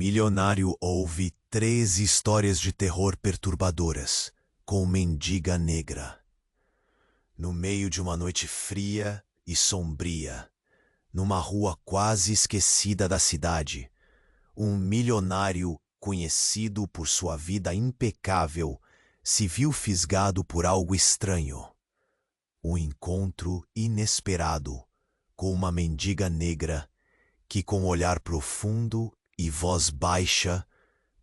milionário ouve 3 histórias de terror perturbadoras com mendiga negra. No meio de uma noite fria e sombria, numa rua quase esquecida da cidade, um milionário conhecido por sua vida impecável se viu fisgado por algo estranho. Um encontro inesperado com uma mendiga negra que, com olhar profundo e voz baixa,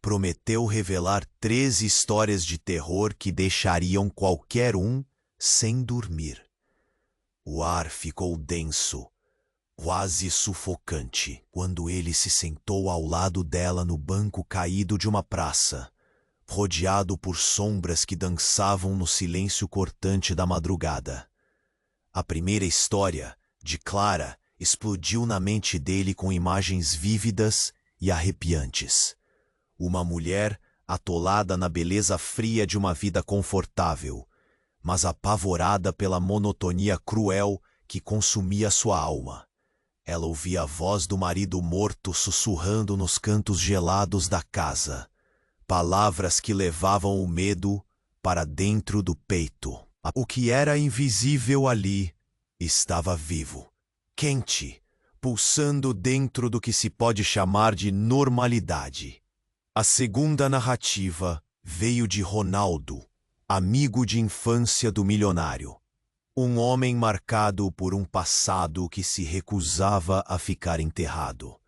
prometeu revelar 3 histórias de terror que deixariam qualquer um sem dormir. O ar ficou denso, quase sufocante, quando ele se sentou ao lado dela no banco caído de uma praça, rodeado por sombras que dançavam no silêncio cortante da madrugada. A primeira história, de Clara, explodiu na mente dele com imagens vívidas e arrepiantes. Uma mulher atolada na beleza fria de uma vida confortável, mas apavorada pela monotonia cruel que consumia sua alma. Ela ouvia a voz do marido morto sussurrando nos cantos gelados da casa, palavras que levavam o medo para dentro do peito. O que era invisível ali estava vivo, quente, pulsando dentro do que se pode chamar de normalidade. A segunda narrativa veio de Ronaldo, amigo de infância do milionário. Um homem marcado por um passado que se recusava a ficar enterrado.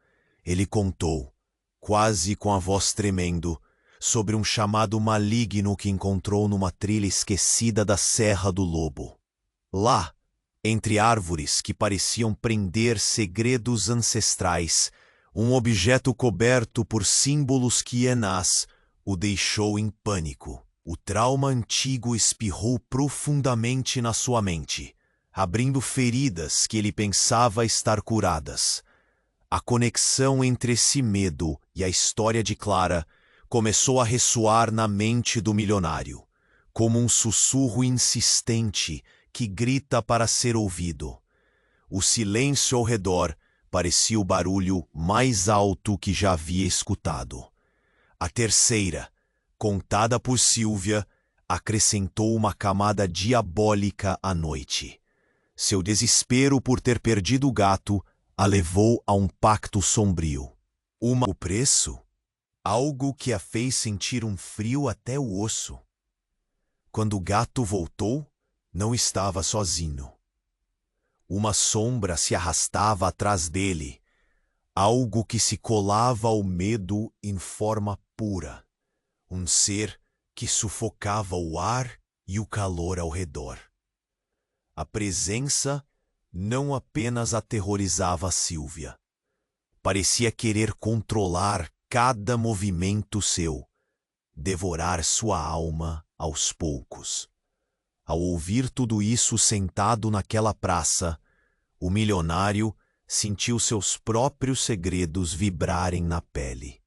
Ele contou, quase com a voz tremendo, sobre um chamado maligno que encontrou numa trilha esquecida da Serra do Lobo. Lá, entre árvores que pareciam prender segredos ancestrais, um objeto coberto por símbolos que Enas o deixou em pânico. O trauma antigo espirrou profundamente na sua mente, abrindo feridas que ele pensava estar curadas. A conexão entre esse medo e a história de Clara começou a ressoar na mente do milionário, como um sussurro insistente que grita para ser ouvido. O silêncio ao redor parecia o barulho mais alto que já havia escutado. A terceira, contada por Silvia, acrescentou uma camada diabólica à noite. Seu desespero por ter perdido o gato a levou a um pacto sombrio. O preço? Algo que a fez sentir um frio até o osso. Quando o gato voltou, não estava sozinho. Uma sombra se arrastava atrás dele, algo que se colava ao medo em forma pura. Um ser que sufocava o ar e o calor ao redor. A presença não apenas aterrorizava Silvia. Parecia querer controlar cada movimento seu, devorar sua alma aos poucos. Ao ouvir tudo isso sentado naquela praça, o milionário sentiu seus próprios segredos vibrarem na pele.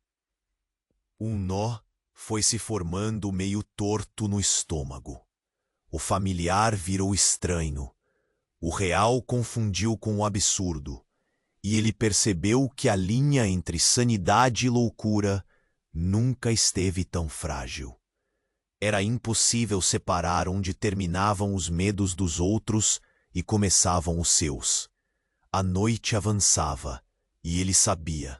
Um nó foi se formando meio torto no estômago. O familiar virou estranho. O real confundiu com o absurdo. E ele percebeu que a linha entre sanidade e loucura nunca esteve tão frágil. Era impossível separar onde terminavam os medos dos outros e começavam os seus. A noite avançava, e ele sabia.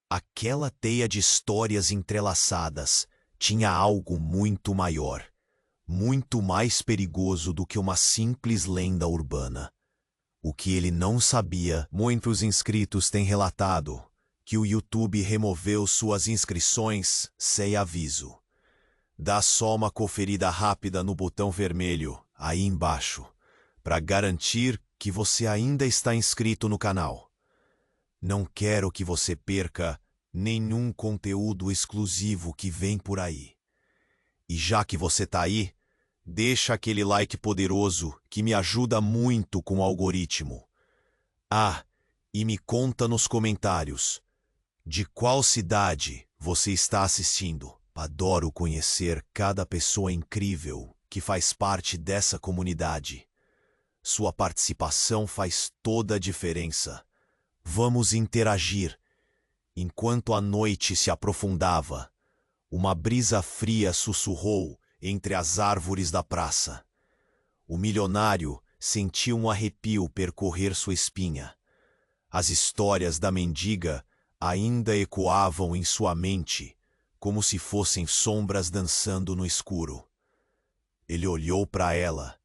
Aquela teia de histórias entrelaçadas tinha algo muito maior, muito mais perigoso do que uma simples lenda urbana. O que ele não sabia, muitos inscritos têm relatado que o YouTube removeu suas inscrições sem aviso. Dá só uma conferida rápida no botão vermelho, aí embaixo, para garantir que você ainda está inscrito no canal. Não quero que você perca nenhum conteúdo exclusivo que vem por aí. E já que você tá aí, deixa aquele like poderoso que me ajuda muito com o algoritmo. Ah, e me conta nos comentários de qual cidade você está assistindo. Adoro conhecer cada pessoa incrível que faz parte dessa comunidade. Sua participação faz toda a diferença. Vamos interagir Enquanto a noite se aprofundava, uma brisa fria sussurrou entre as árvores da praça. O milionário sentiu um arrepio percorrer sua espinha. As histórias da mendiga ainda ecoavam em sua mente, como se fossem sombras dançando no escuro. Ele olhou para ela,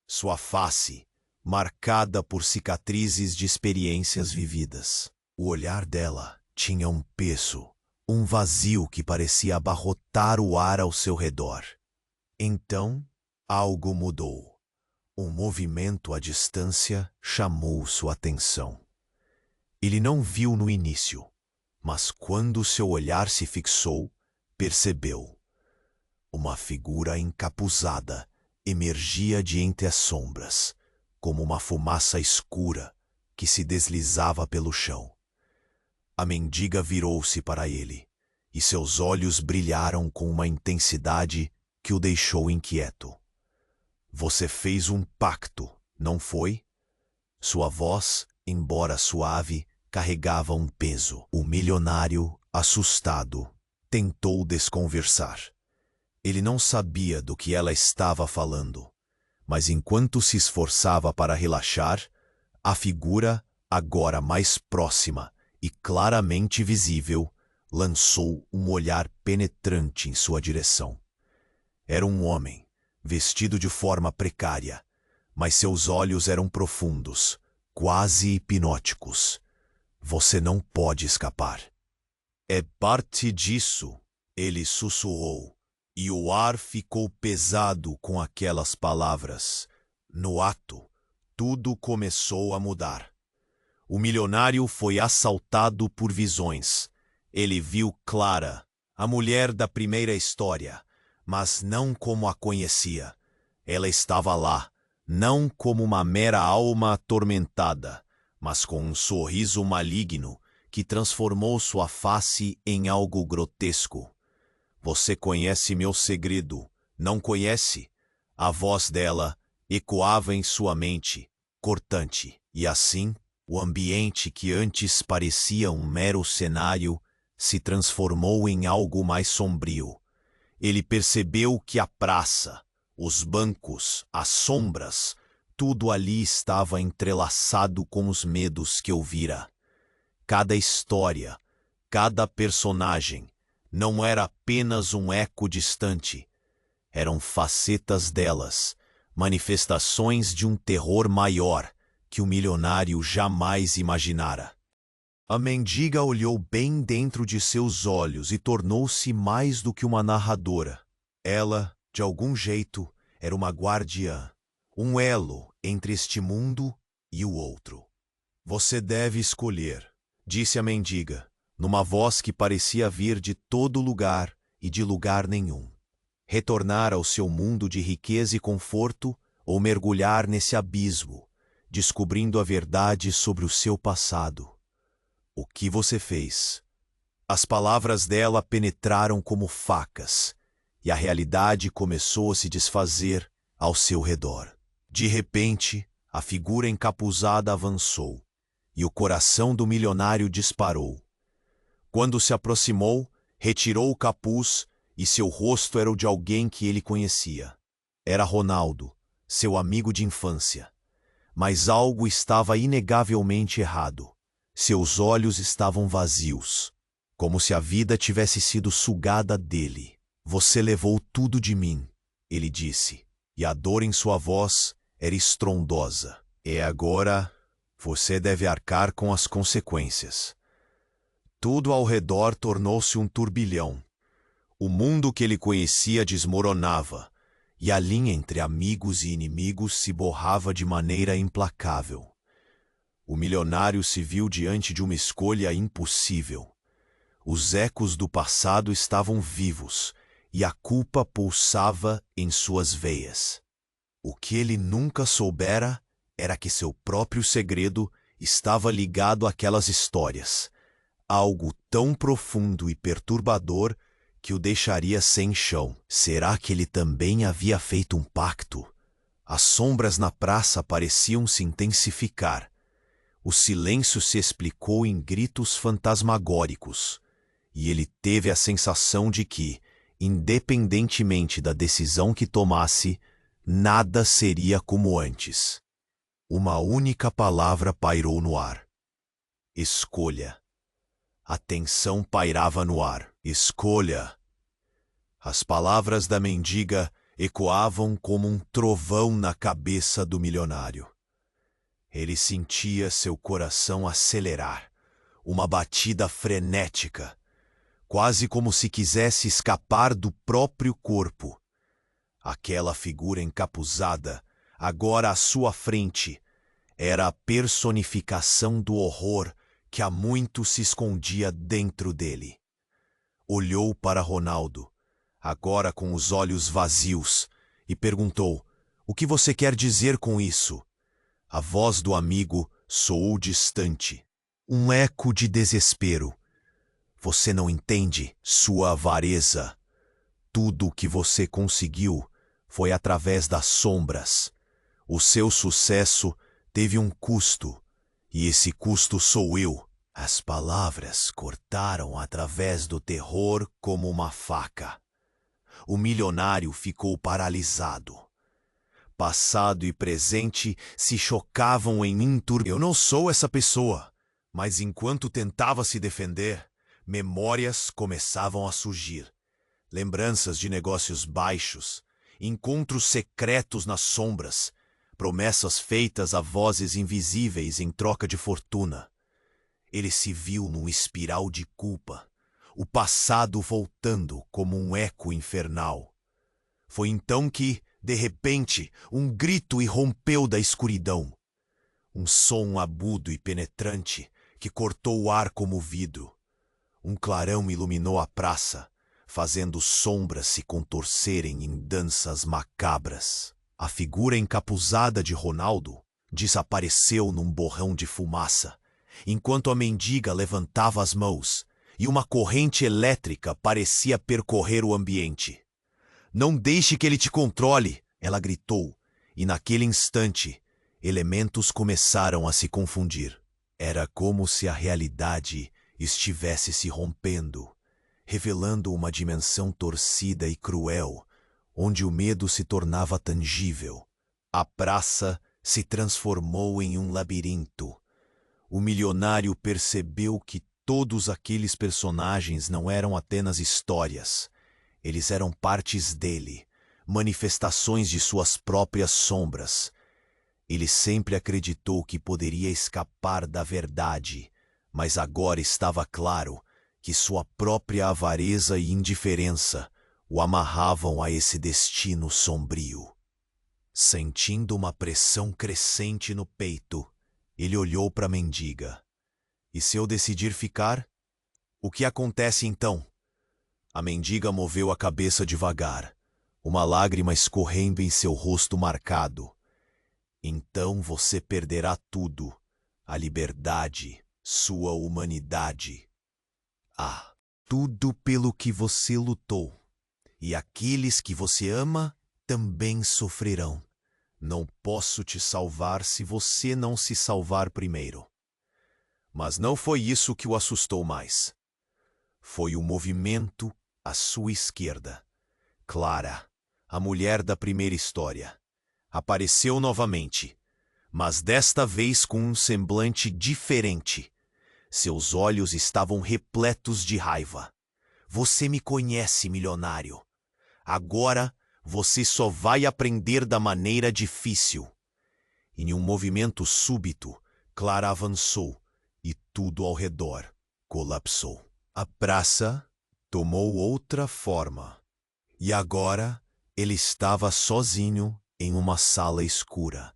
sua face marcada por cicatrizes de experiências vividas. O olhar dela tinha um peso, um vazio que parecia abarrotar o ar ao seu redor. Então, algo mudou. Um movimento à distância chamou sua atenção. Ele não viu no início, mas quando seu olhar se fixou, percebeu. Uma figura encapuzada emergia de entre as sombras, como uma fumaça escura que se deslizava pelo chão. A mendiga virou-se para ele, e seus olhos brilharam com uma intensidade que o deixou inquieto. Você fez um pacto, não foi? Sua voz, embora suave, carregava um peso. O milionário, assustado, tentou desconversar. Ele não sabia do que ela estava falando, mas enquanto se esforçava para relaxar, a figura, agora mais próxima e claramente visível, lançou um olhar penetrante em sua direção. Era um homem, vestido de forma precária, mas seus olhos eram profundos, quase hipnóticos. Você não pode escapar. É parte disso, ele sussurrou, e o ar ficou pesado com aquelas palavras. No ato, tudo começou a mudar. O milionário foi assaltado por visões. Ele viu Clara, a mulher da primeira história, mas não como a conhecia. Ela estava lá, não como uma mera alma atormentada, mas com um sorriso maligno que transformou sua face em algo grotesco. Você conhece meu segredo, não conhece? A voz dela ecoava em sua mente, cortante, e assim, o ambiente que antes parecia um mero cenário se transformou em algo mais sombrio. Ele percebeu que a praça, os bancos, as sombras, tudo ali estava entrelaçado com os medos que ouvira. Cada história, cada personagem, não era apenas um eco distante. Eram facetas delas, manifestações de um terror maior que o milionário jamais imaginara. A mendiga olhou bem dentro de seus olhos e tornou-se mais do que uma narradora. Ela, de algum jeito, era uma guardiã, um elo entre este mundo e o outro. Você deve escolher, disse a mendiga, numa voz que parecia vir de todo lugar e de lugar nenhum. Retornar ao seu mundo de riqueza e conforto ou mergulhar nesse abismo, descobrindo a verdade sobre o seu passado. O que você fez? As palavras dela penetraram como facas, e a realidade começou a se desfazer ao seu redor. De repente, a figura encapuzada avançou, e o coração do milionário disparou. Quando se aproximou, retirou o capuz, e seu rosto era o de alguém que ele conhecia. Era Ronaldo, seu amigo de infância. Mas algo estava inegavelmente errado. Seus olhos estavam vazios, como se a vida tivesse sido sugada dele. Você levou tudo de mim, ele disse, e a dor em sua voz era estrondosa. E agora, você deve arcar com as consequências. Tudo ao redor tornou-se um turbilhão. O mundo que ele conhecia desmoronava, e a linha entre amigos e inimigos se borrava de maneira implacável. O milionário se viu diante de uma escolha impossível. Os ecos do passado estavam vivos, e a culpa pulsava em suas veias. O que ele nunca soubera era que seu próprio segredo estava ligado àquelas histórias, algo tão profundo e perturbador que o deixaria sem chão. Será que ele também havia feito um pacto? As sombras na praça pareciam se intensificar. O silêncio se explicou em gritos fantasmagóricos, e ele teve a sensação de que, independentemente da decisão que tomasse, nada seria como antes. Uma única palavra pairou no ar: escolha. A tensão pairava no ar. Escolha. As palavras da mendiga ecoavam como um trovão na cabeça do milionário. Ele sentia seu coração acelerar, uma batida frenética, quase como se quisesse escapar do próprio corpo. Aquela figura encapuzada, agora à sua frente, era a personificação do horror que há muito se escondia dentro dele. Olhou para Ronaldo, agora com os olhos vazios, e perguntou: "O que você quer dizer com isso?" A voz do amigo soou distante, um eco de desespero. "Você não entende, sua avareza. Tudo o que você conseguiu foi através das sombras. O seu sucesso teve um custo, e esse custo sou eu." As palavras cortaram através do terror como uma faca. O milionário ficou paralisado. Passado e presente se chocavam em um turbilhão. Eu não sou essa pessoa, mas enquanto tentava se defender, memórias começavam a surgir. Lembranças de negócios baixos, encontros secretos nas sombras, promessas feitas a vozes invisíveis em troca de fortuna. Ele se viu num espiral de culpa, o passado voltando como um eco infernal. Foi então que, de repente, um grito irrompeu da escuridão. Um som agudo e penetrante que cortou o ar como vidro. Um clarão iluminou a praça, fazendo sombras se contorcerem em danças macabras. A figura encapuzada de Ronaldo desapareceu num borrão de fumaça, enquanto a mendiga levantava as mãos e uma corrente elétrica parecia percorrer o ambiente. "Não deixe que ele te controle!" ela gritou, e naquele instante, elementos começaram a se confundir. Era como se a realidade estivesse se rompendo, revelando uma dimensão torcida e cruel, onde o medo se tornava tangível. A praça se transformou em um labirinto. O milionário percebeu que todos aqueles personagens não eram apenas histórias. Eles eram partes dele, manifestações de suas próprias sombras. Ele sempre acreditou que poderia escapar da verdade, mas agora estava claro que sua própria avareza e indiferença o amarravam a esse destino sombrio. Sentindo uma pressão crescente no peito, ele olhou para a mendiga. "E se eu decidir ficar? O que acontece então?" A mendiga moveu a cabeça devagar, uma lágrima escorrendo em seu rosto marcado. "Então você perderá tudo: a liberdade, sua humanidade. Tudo pelo que você lutou. E aqueles que você ama também sofrerão. Não posso te salvar se você não se salvar primeiro." Mas não foi isso que o assustou mais. Foi o movimento à sua esquerda. Clara, a mulher da primeira história, apareceu novamente, mas desta vez com um semblante diferente. Seus olhos estavam repletos de raiva. "Você me conhece, milionário. Agora você só vai aprender da maneira difícil." Em um movimento súbito, Clara avançou e tudo ao redor colapsou. A praça tomou outra forma. E agora ele estava sozinho em uma sala escura,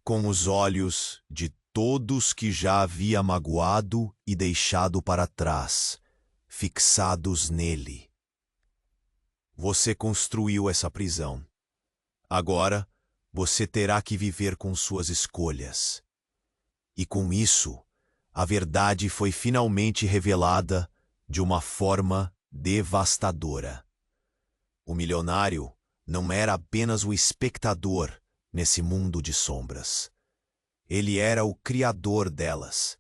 com os olhos de todos que já havia magoado e deixado para trás, fixados nele. Você construiu essa prisão. Agora você terá que viver com suas escolhas. E com isso, a verdade foi finalmente revelada de uma forma devastadora. O milionário não era apenas o espectador nesse mundo de sombras. Ele era o criador delas.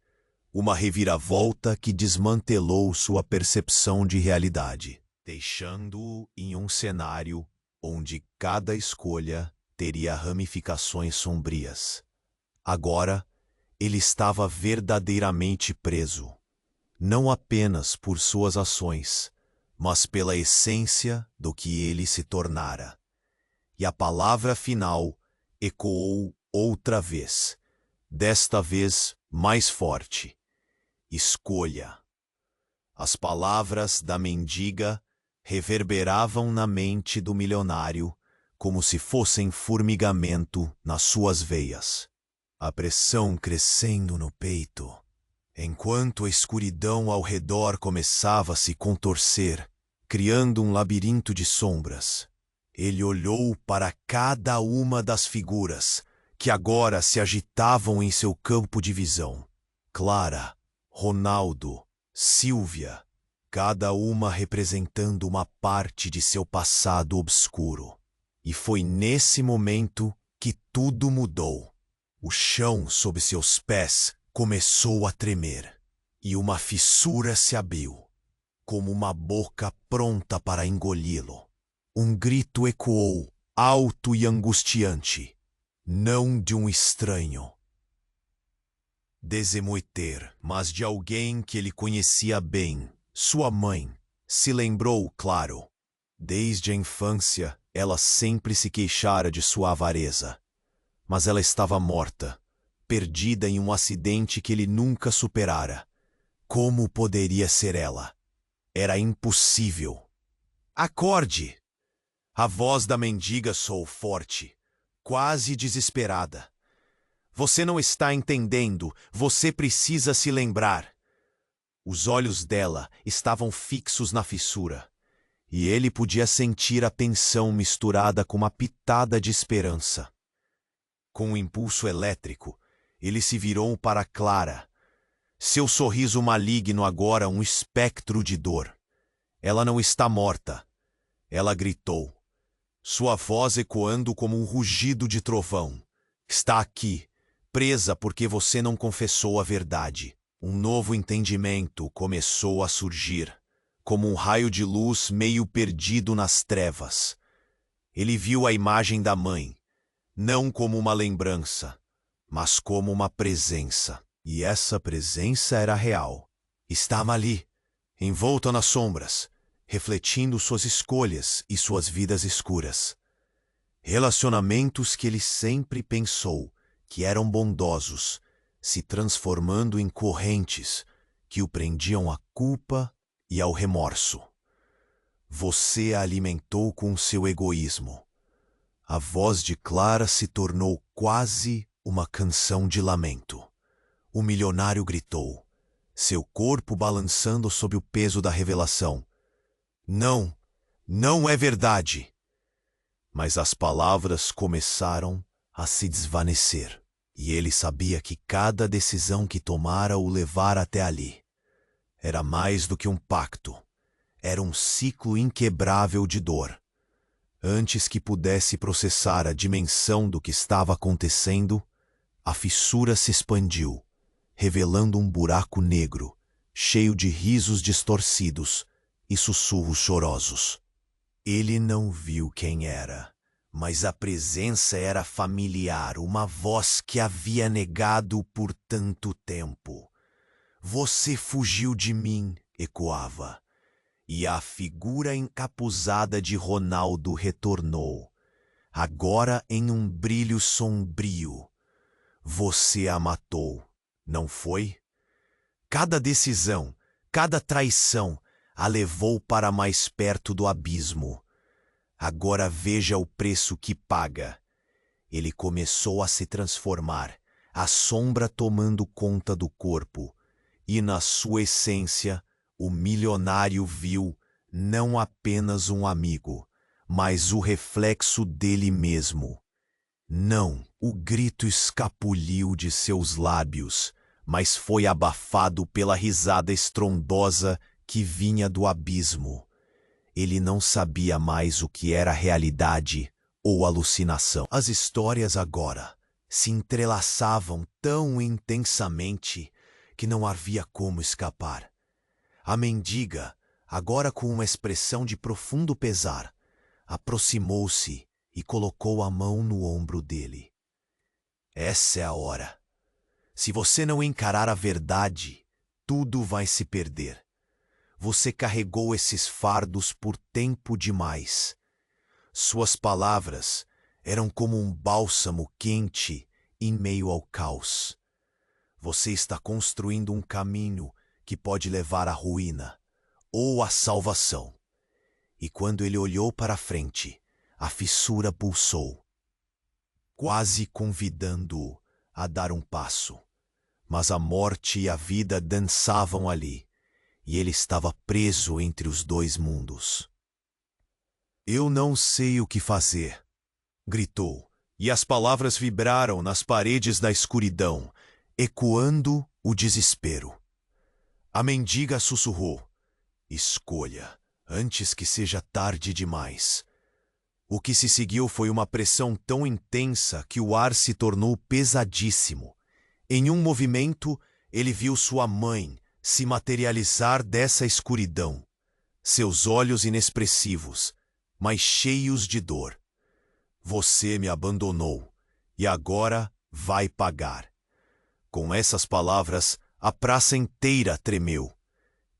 Uma reviravolta que desmantelou sua percepção de realidade, deixando-o em um cenário onde cada escolha teria ramificações sombrias. Agora, ele estava verdadeiramente preso, não apenas por suas ações, mas pela essência do que ele se tornara. E a palavra final ecoou outra vez, desta vez mais forte. Escolha. As palavras da mendiga reverberavam na mente do milionário como se fossem formigamento nas suas veias. A pressão crescendo no peito, enquanto a escuridão ao redor começava a se contorcer, criando um labirinto de sombras. Ele olhou para cada uma das figuras que agora se agitavam em seu campo de visão. Clara, Ronaldo, Silvia, cada uma representando uma parte de seu passado obscuro. E foi nesse momento que tudo mudou. O chão sob seus pés começou a tremer, e uma fissura se abriu, como uma boca pronta para engoli-lo. Um grito ecoou, alto e angustiante, não de um estranho, Desemoiter, mas de alguém que ele conhecia bem. Sua mãe. Se lembrou, claro. Desde a infância, ela sempre se queixara de sua avareza. Mas ela estava morta, perdida em um acidente que ele nunca superara. Como poderia ser ela? Era impossível. Acorde! A voz da mendiga soou forte, quase desesperada. Você não está entendendo, você precisa se lembrar. Os olhos dela estavam fixos na fissura, e ele podia sentir a tensão misturada com uma pitada de esperança. Com um impulso elétrico, ele se virou para Clara. Seu sorriso maligno agora um espectro de dor. Ela não está morta. Ela gritou, sua voz ecoando como um rugido de trovão. Está aqui, presa porque você não confessou a verdade. Um novo entendimento começou a surgir, como um raio de luz meio perdido nas trevas. Ele viu a imagem da mãe, não como uma lembrança, mas como uma presença. E essa presença era real. Estava ali, envolta nas sombras, refletindo suas escolhas e suas vidas escuras. Relacionamentos que ele sempre pensou que eram bondosos, se transformando em correntes que o prendiam à culpa e ao remorso. Você a alimentou com seu egoísmo. A voz de Clara se tornou quase uma canção de lamento. O milionário gritou, seu corpo balançando sob o peso da revelação. Não, não é verdade. Mas as palavras começaram a se desvanecer, e ele sabia que cada decisão que tomara o levara até ali. Era mais do que um pacto, era um ciclo inquebrável de dor. Antes que pudesse processar a dimensão do que estava acontecendo, a fissura se expandiu, revelando um buraco negro, cheio de risos distorcidos e sussurros chorosos. Ele não viu quem era, mas a presença era familiar, uma voz que havia negado por tanto tempo. Você fugiu de mim, ecoava. E a figura encapuzada de Ronaldo retornou, agora em um brilho sombrio. Você a matou, não foi? Cada decisão, cada traição a levou para mais perto do abismo. Agora veja o preço que paga. Ele começou a se transformar, a sombra tomando conta do corpo, e na sua essência, o milionário viu não apenas um amigo, mas o reflexo dele mesmo. Não, o grito escapuliu de seus lábios, mas foi abafado pela risada estrondosa que vinha do abismo. Ele não sabia mais o que era realidade ou alucinação. As histórias agora se entrelaçavam tão intensamente que não havia como escapar. A mendiga, agora com uma expressão de profundo pesar, aproximou-se e colocou a mão no ombro dele. Essa é a hora. Se você não encarar a verdade, tudo vai se perder. Você carregou esses fardos por tempo demais. Suas palavras eram como um bálsamo quente em meio ao caos. Você está construindo um caminho que pode levar à ruína ou à salvação. E quando ele olhou para frente, a fissura pulsou, quase convidando-o a dar um passo. Mas a morte e a vida dançavam ali, e ele estava preso entre os dois mundos. Eu não sei o que fazer, gritou, e as palavras vibraram nas paredes da escuridão, ecoando o desespero. A mendiga sussurrou: escolha, antes que seja tarde demais. O que se seguiu foi uma pressão tão intensa que o ar se tornou pesadíssimo. Em um movimento, ele viu sua mãe se materializar dessa escuridão, seus olhos inexpressivos, mas cheios de dor. Você me abandonou, e agora vai pagar. Com essas palavras, a praça inteira tremeu.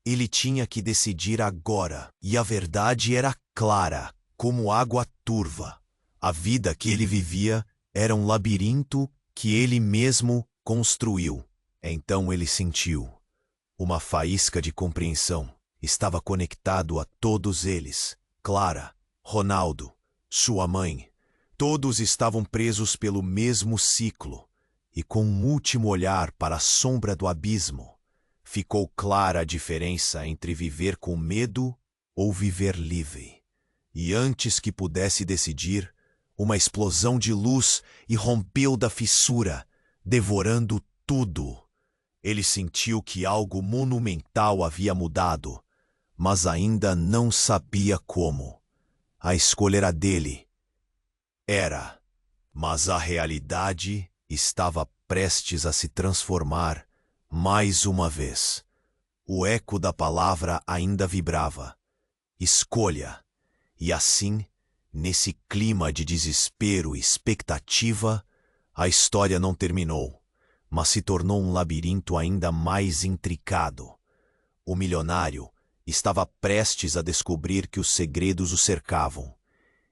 Ele tinha que decidir agora, e a verdade era clara, como água turva. A vida que ele vivia era um labirinto que ele mesmo construiu. Então ele sentiu. Uma faísca de compreensão estava conectado a todos eles. Clara, Ronaldo, sua mãe. Todos estavam presos pelo mesmo ciclo. E com um último olhar para a sombra do abismo, ficou clara a diferença entre viver com medo ou viver livre. E antes que pudesse decidir, uma explosão de luz irrompeu da fissura, devorando tudo. Ele sentiu que algo monumental havia mudado, mas ainda não sabia como. A escolha era dele. Mas a realidade estava prestes a se transformar mais uma vez. O eco da palavra ainda vibrava. Escolha. E assim, nesse clima de desespero e expectativa, a história não terminou, mas se tornou um labirinto ainda mais intricado. O milionário estava prestes a descobrir que os segredos o cercavam,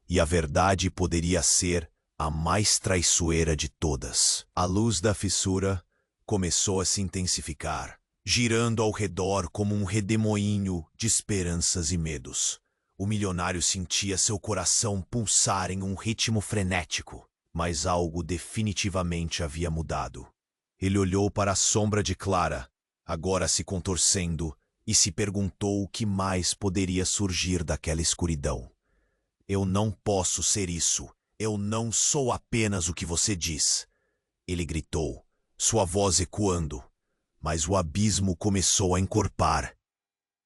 e a verdade poderia ser a mais traiçoeira de todas. A luz da fissura começou a se intensificar, girando ao redor como um redemoinho de esperanças e medos. O milionário sentia seu coração pulsar em um ritmo frenético, mas algo definitivamente havia mudado. Ele olhou para a sombra de Clara, agora se contorcendo, e se perguntou o que mais poderia surgir daquela escuridão. Eu não posso ser isso. Eu não sou apenas o que você diz. Ele gritou, sua voz ecoando, mas o abismo começou a encorpar.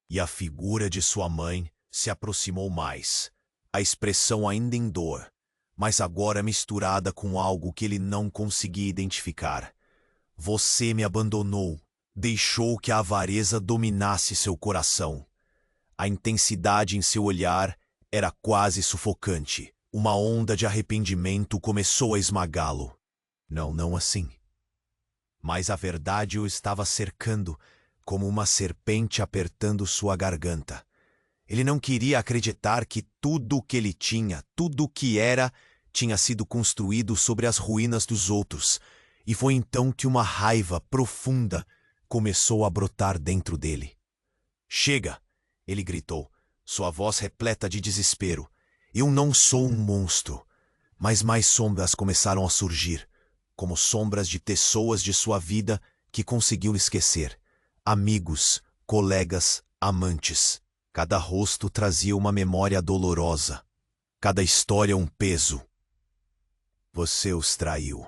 E a figura de sua mãe se aproximou mais, a expressão ainda em dor, mas agora misturada com algo que ele não conseguia identificar. Você me abandonou, deixou que a avareza dominasse seu coração. A intensidade em seu olhar era quase sufocante. Uma onda de arrependimento começou a esmagá-lo. Não assim. Mas a verdade o estava cercando, como uma serpente apertando sua garganta. Ele não queria acreditar que tudo o que ele tinha, tudo o que era, tinha sido construído sobre as ruínas dos outros. E foi então que uma raiva profunda começou a brotar dentro dele. Chega! Ele gritou, sua voz repleta de desespero. Eu não sou um monstro. Mas mais sombras começaram a surgir, como sombras de pessoas de sua vida que conseguiu esquecer. Amigos, colegas, amantes. Cada rosto trazia uma memória dolorosa. Cada história um peso. Você os traiu,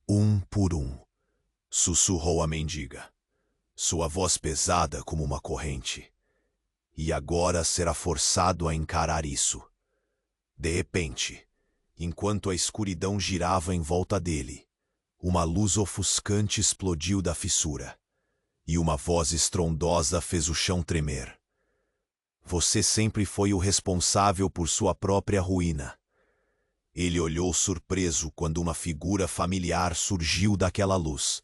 um por um, sussurrou a mendiga, sua voz pesada como uma corrente. E agora será forçado a encarar isso. De repente, enquanto a escuridão girava em volta dele, uma luz ofuscante explodiu da fissura, e uma voz estrondosa fez o chão tremer. Você sempre foi o responsável por sua própria ruína. Ele olhou surpreso quando uma figura familiar surgiu daquela luz.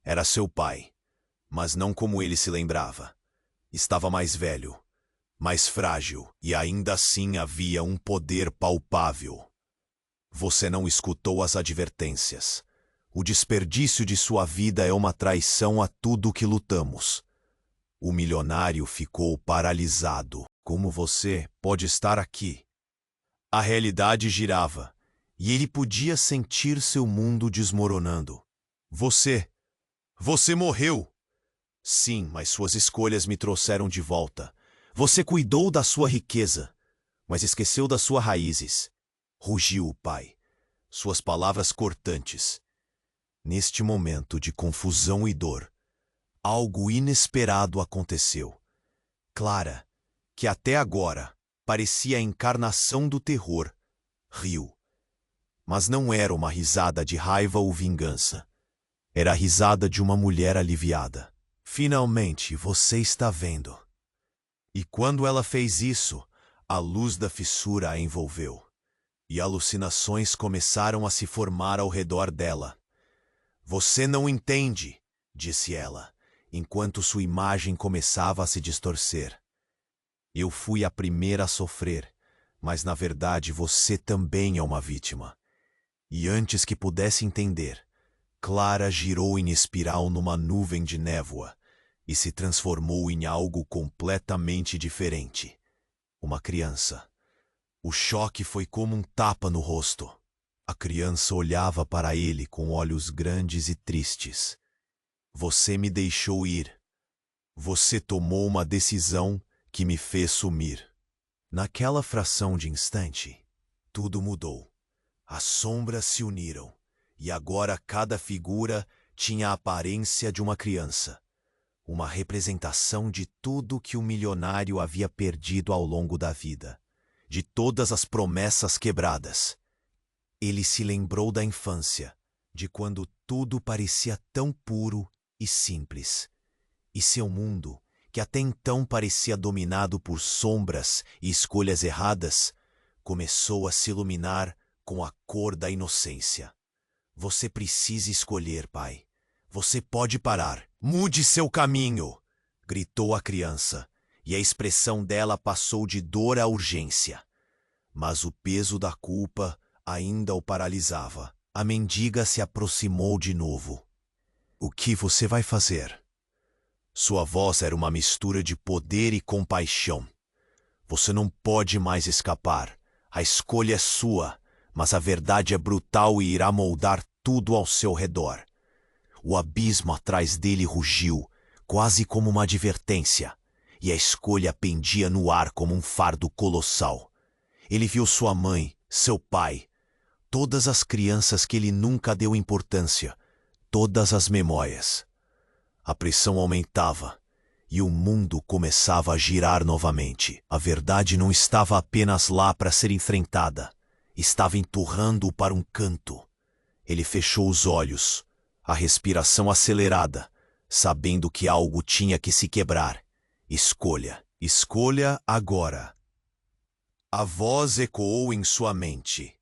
Era seu pai, mas não como ele se lembrava. Estava mais velho, mais frágil, e ainda assim havia um poder palpável. Você não escutou as advertências. O desperdício de sua vida é uma traição a tudo que lutamos. O milionário ficou paralisado. Como você pode estar aqui? A realidade girava, e ele podia sentir seu mundo desmoronando. Você morreu! Sim, mas suas escolhas me trouxeram de volta. Você cuidou da sua riqueza, mas esqueceu das suas raízes. Rugiu o pai, suas palavras cortantes. Neste momento de confusão e dor, algo inesperado aconteceu. Clara, que até agora parecia a encarnação do terror, riu. Mas não era uma risada de raiva ou vingança. Era a risada de uma mulher aliviada. Finalmente você está vendo. E quando ela fez isso, a luz da fissura a envolveu, e alucinações começaram a se formar ao redor dela. Você não entende, disse ela, enquanto sua imagem começava a se distorcer. Eu fui a primeira a sofrer, mas na verdade você também é uma vítima. E antes que pudesse entender, Clara girou em espiral numa nuvem de névoa e se transformou em algo completamente diferente. Uma criança. O choque foi como um tapa no rosto. A criança olhava para ele com olhos grandes e tristes. Você me deixou ir. Você tomou uma decisão que me fez sumir. Naquela fração de instante, tudo mudou. As sombras se uniram, e agora cada figura tinha a aparência de uma criança. Uma representação de tudo que o milionário havia perdido ao longo da vida, de todas as promessas quebradas. Ele se lembrou da infância, de quando tudo parecia tão puro e simples. E seu mundo, que até então parecia dominado por sombras e escolhas erradas, começou a se iluminar com a cor da inocência. Você precisa escolher, pai. Você pode parar. Mude seu caminho! Gritou a criança, e a expressão dela passou de dor a urgência. Mas o peso da culpa ainda o paralisava. A mendiga se aproximou de novo. O que você vai fazer? Sua voz era uma mistura de poder e compaixão. Você não pode mais escapar. A escolha é sua, mas a verdade é brutal e irá moldar tudo ao seu redor. O abismo atrás dele rugiu, quase como uma advertência, e a escolha pendia no ar como um fardo colossal. Ele viu sua mãe, seu pai, todas as crianças que ele nunca deu importância, todas as memórias. A pressão aumentava, e o mundo começava a girar novamente. A verdade não estava apenas lá para ser enfrentada, estava empurrando-o para um canto. Ele fechou os olhos, a respiração acelerada, sabendo que algo tinha que se quebrar. Escolha. Escolha agora. A voz ecoou em sua mente,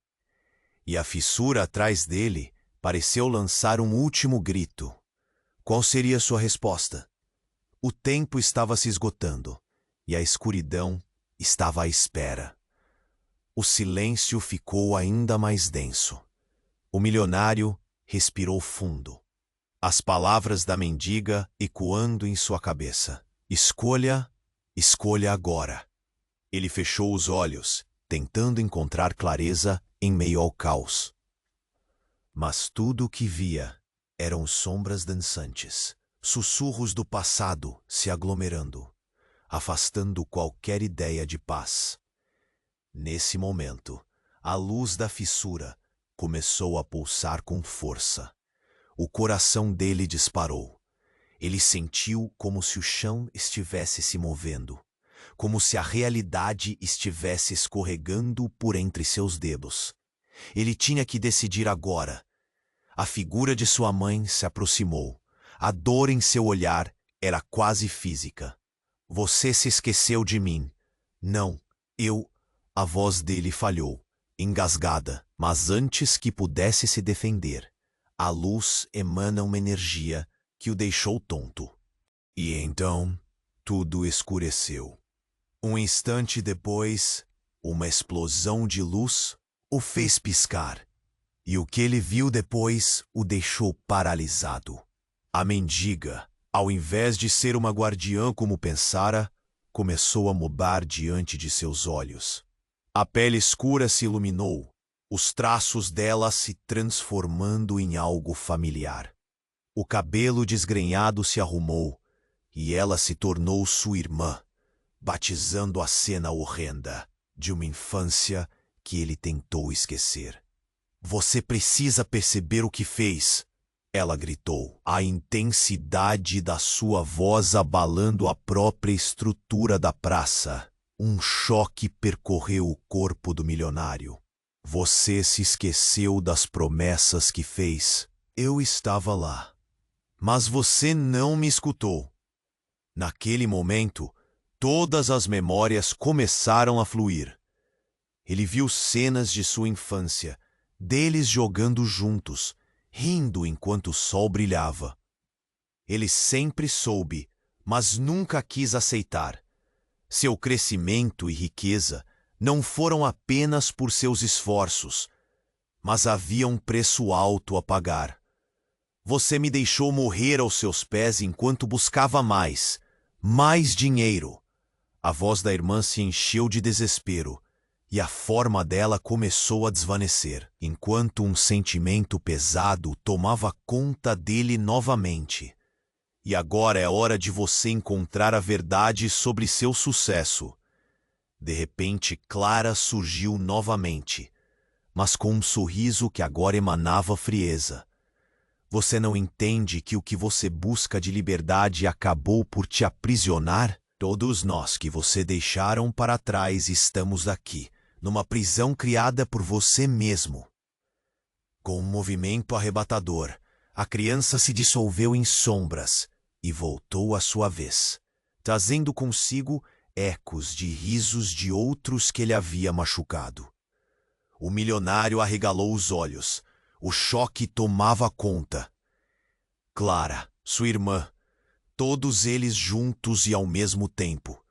e a fissura atrás dele pareceu lançar um último grito. Qual seria sua resposta? O tempo estava se esgotando, e a escuridão estava à espera. O silêncio ficou ainda mais denso. O milionário respirou fundo, as palavras da mendiga ecoando em sua cabeça. Escolha, escolha agora. Ele fechou os olhos, tentando encontrar clareza em meio ao caos. Mas tudo o que via eram sombras dançantes, sussurros do passado se aglomerando, afastando qualquer ideia de paz. Nesse momento, a luz da fissura começou a pulsar com força. O coração dele disparou. Ele sentiu como se o chão estivesse se movendo, como se a realidade estivesse escorregando por entre seus dedos. Ele tinha que decidir agora. A figura de sua mãe se aproximou. A dor em seu olhar era quase física. Você se esqueceu de mim. Não, eu... A voz dele falhou, engasgada, mas antes que pudesse se defender, a luz emana uma energia que o deixou tonto. E então, tudo escureceu. Um instante depois, uma explosão de luz o fez piscar. E o que ele viu depois o deixou paralisado. A mendiga, ao invés de ser uma guardiã como pensara, começou a mudar diante de seus olhos. A pele escura se iluminou, os traços dela se transformando em algo familiar. O cabelo desgrenhado se arrumou, e ela se tornou sua irmã, batizando a cena horrenda de uma infância que ele tentou esquecer. Você precisa perceber o que fez, ela gritou, a intensidade da sua voz abalando a própria estrutura da praça. Um choque percorreu o corpo do milionário. Você se esqueceu das promessas que fez. Eu estava lá. Mas você não me escutou. Naquele momento, todas as memórias começaram a fluir. Ele viu cenas de sua infância, deles jogando juntos, rindo enquanto o sol brilhava. Ele sempre soube, mas nunca quis aceitar. Seu crescimento e riqueza não foram apenas por seus esforços, mas havia um preço alto a pagar. Você me deixou morrer aos seus pés enquanto buscava mais dinheiro. A voz da irmã se encheu de desespero, e a forma dela começou a desvanecer, enquanto um sentimento pesado tomava conta dele novamente. E agora é hora de você encontrar a verdade sobre seu sucesso. De repente, Clara surgiu novamente, mas com um sorriso que agora emanava frieza. Você não entende que o que você busca de liberdade acabou por te aprisionar? Todos nós que você deixaram para trás estamos aqui, numa prisão criada por você mesmo. Com um movimento arrebatador, a criança se dissolveu em sombras e voltou à sua vez, trazendo consigo ecos de risos de outros que ele havia machucado. O milionário arregalou os olhos. O choque tomava conta. Clara, sua irmã, todos eles juntos e ao mesmo tempo.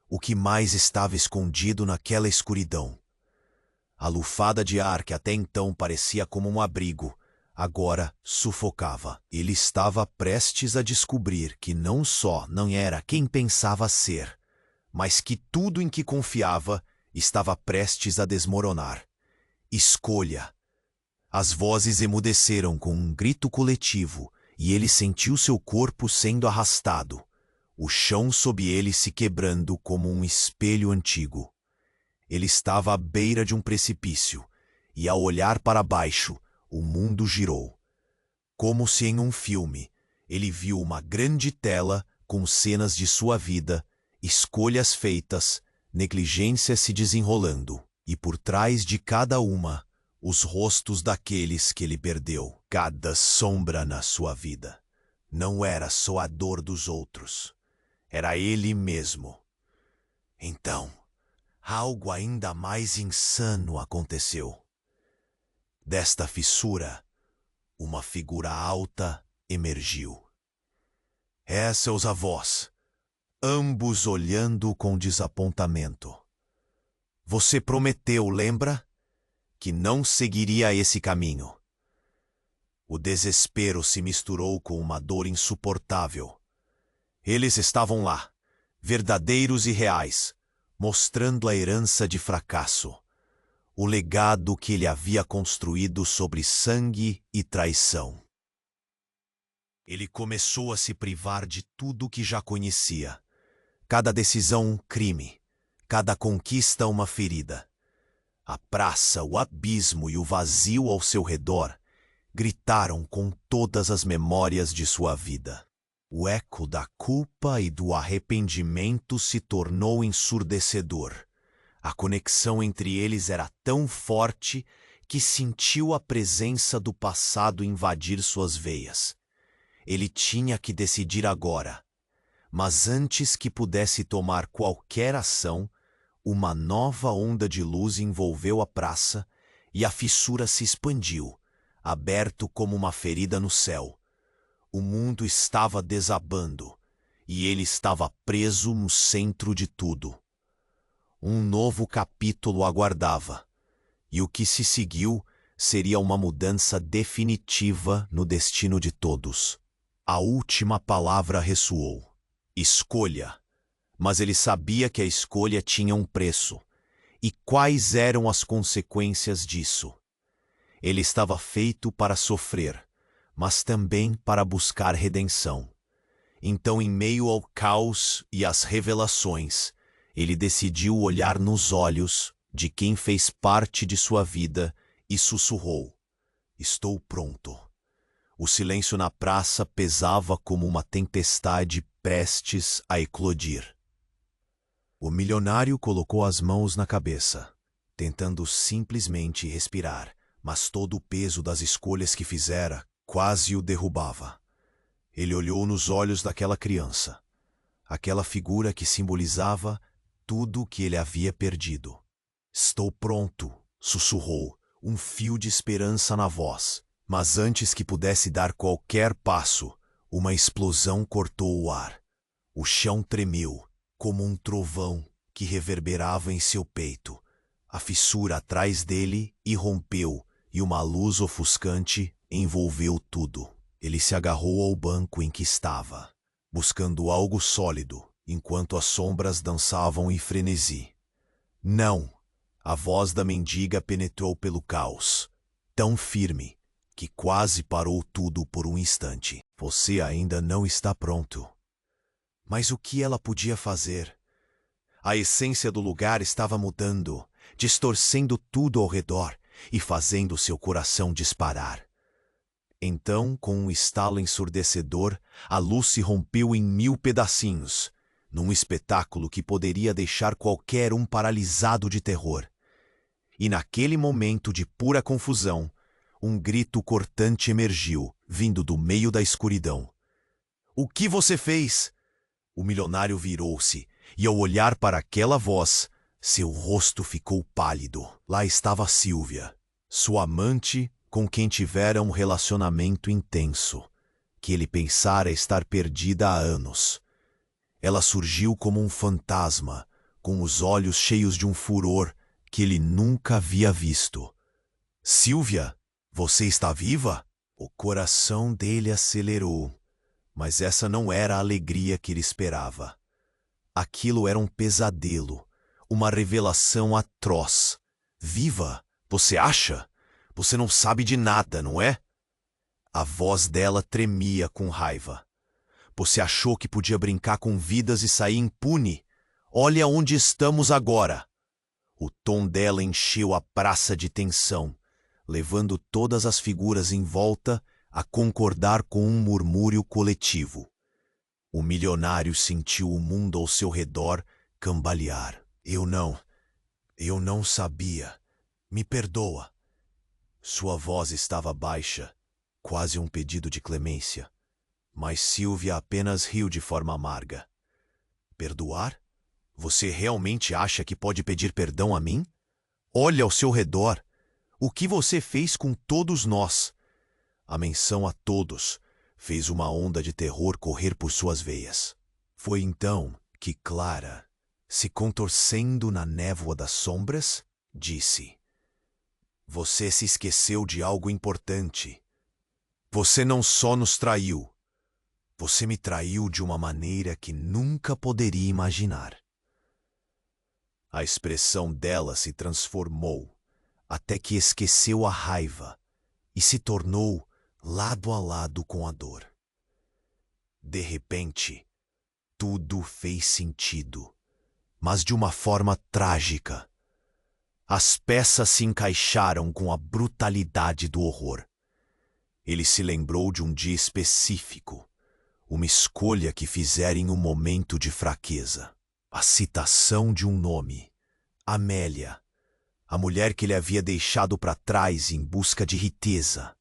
O que mais estava escondido naquela escuridão? A lufada de ar que até então parecia como um abrigo, agora sufocava. Ele estava prestes a descobrir que não só não era quem pensava ser, mas que tudo em que confiava estava prestes a desmoronar. Escolha. As vozes emudeceram com um grito coletivo e ele sentiu seu corpo sendo arrastado, o chão sob ele se quebrando como um espelho antigo. Ele estava à beira de um precipício e, ao olhar para baixo, o mundo girou. Como se em um filme, ele viu uma grande tela com cenas de sua vida, escolhas feitas, negligência se desenrolando, e por trás de cada uma, os rostos daqueles que ele perdeu. Cada sombra na sua vida não era só a dor dos outros, era ele mesmo. Então, algo ainda mais insano aconteceu. Desta fissura, uma figura alta emergiu. Seus avós, ambos olhando com desapontamento. Você prometeu, lembra? Que não seguiria esse caminho. O desespero se misturou com uma dor insuportável. Eles estavam lá, verdadeiros e reais, mostrando a herança de fracasso, o legado que ele havia construído sobre sangue e traição. Ele começou a se privar de tudo que já conhecia. Cada decisão um crime, cada conquista uma ferida. A praça, o abismo e o vazio ao seu redor gritaram com todas as memórias de sua vida. O eco da culpa e do arrependimento se tornou ensurdecedor. A conexão entre eles era tão forte que sentiu a presença do passado invadir suas veias. Ele tinha que decidir agora. Mas antes que pudesse tomar qualquer ação, uma nova onda de luz envolveu a praça e a fissura se expandiu, aberto como uma ferida no céu. O mundo estava desabando e ele estava preso no centro de tudo. Um novo capítulo aguardava, e o que se seguiu seria uma mudança definitiva no destino de todos. A última palavra ressoou: escolha. Mas ele sabia que a escolha tinha um preço. E quais eram as consequências disso? Ele estava feito para sofrer, mas também para buscar redenção. Então, em meio ao caos e às revelações, ele decidiu olhar nos olhos de quem fez parte de sua vida e sussurrou: estou pronto. O silêncio na praça pesava como uma tempestade prestes a eclodir. O milionário colocou as mãos na cabeça, tentando simplesmente respirar, mas todo o peso das escolhas que fizera quase o derrubava. Ele olhou nos olhos daquela criança, aquela figura que simbolizava tudo o que ele havia perdido. Estou pronto, sussurrou, um fio de esperança na voz. Mas antes que pudesse dar qualquer passo, uma explosão cortou o ar. O chão tremeu, como um trovão que reverberava em seu peito. A fissura atrás dele irrompeu e uma luz ofuscante envolveu tudo. Ele se agarrou ao banco em que estava, buscando algo sólido, enquanto as sombras dançavam em frenesi. Não! A voz da mendiga penetrou pelo caos, tão firme que quase parou tudo por um instante. Você ainda não está pronto. Mas o que ela podia fazer? A essência do lugar estava mudando, distorcendo tudo ao redor e fazendo seu coração disparar. Então, com um estalo ensurdecedor, a luz se rompeu em 1000 pedacinhos, num espetáculo que poderia deixar qualquer um paralisado de terror. E naquele momento de pura confusão, um grito cortante emergiu, vindo do meio da escuridão. O que você fez? O milionário virou-se, e ao olhar para aquela voz, seu rosto ficou pálido. Lá estava Sylvia, sua amante com quem tivera um relacionamento intenso, que ele pensara estar perdida há anos. Ela surgiu como um fantasma, com os olhos cheios de um furor que ele nunca havia visto. Sylvia, você está viva? O coração dele acelerou, mas essa não era a alegria que ele esperava. Aquilo era um pesadelo, uma revelação atroz. Viva? Você acha? Você não sabe de nada, não é? A voz dela tremia com raiva. Você achou que podia brincar com vidas e sair impune? Olha onde estamos agora. O tom dela encheu a praça de tensão, levando todas as figuras em volta a concordar com um murmúrio coletivo. O milionário sentiu o mundo ao seu redor cambalear. Eu não sabia. Me perdoa. Sua voz estava baixa, quase um pedido de clemência. Mas Sylvia apenas riu de forma amarga. Perdoar? Você realmente acha que pode pedir perdão a mim? Olha ao seu redor. O que você fez com todos nós? A menção a todos fez uma onda de terror correr por suas veias. Foi então que Clara, se contorcendo na névoa das sombras, disse: Você se esqueceu de algo importante. Você não só nos traiu, você me traiu de uma maneira que nunca poderia imaginar. A expressão dela se transformou, até que esqueceu a raiva e se tornou lado a lado com a dor. De repente, tudo fez sentido, mas de uma forma trágica. As peças se encaixaram com a brutalidade do horror. Ele se lembrou de um dia específico, uma escolha que fizera em um momento de fraqueza. A citação de um nome, Amélia, a mulher que ele havia deixado para trás em busca de riqueza.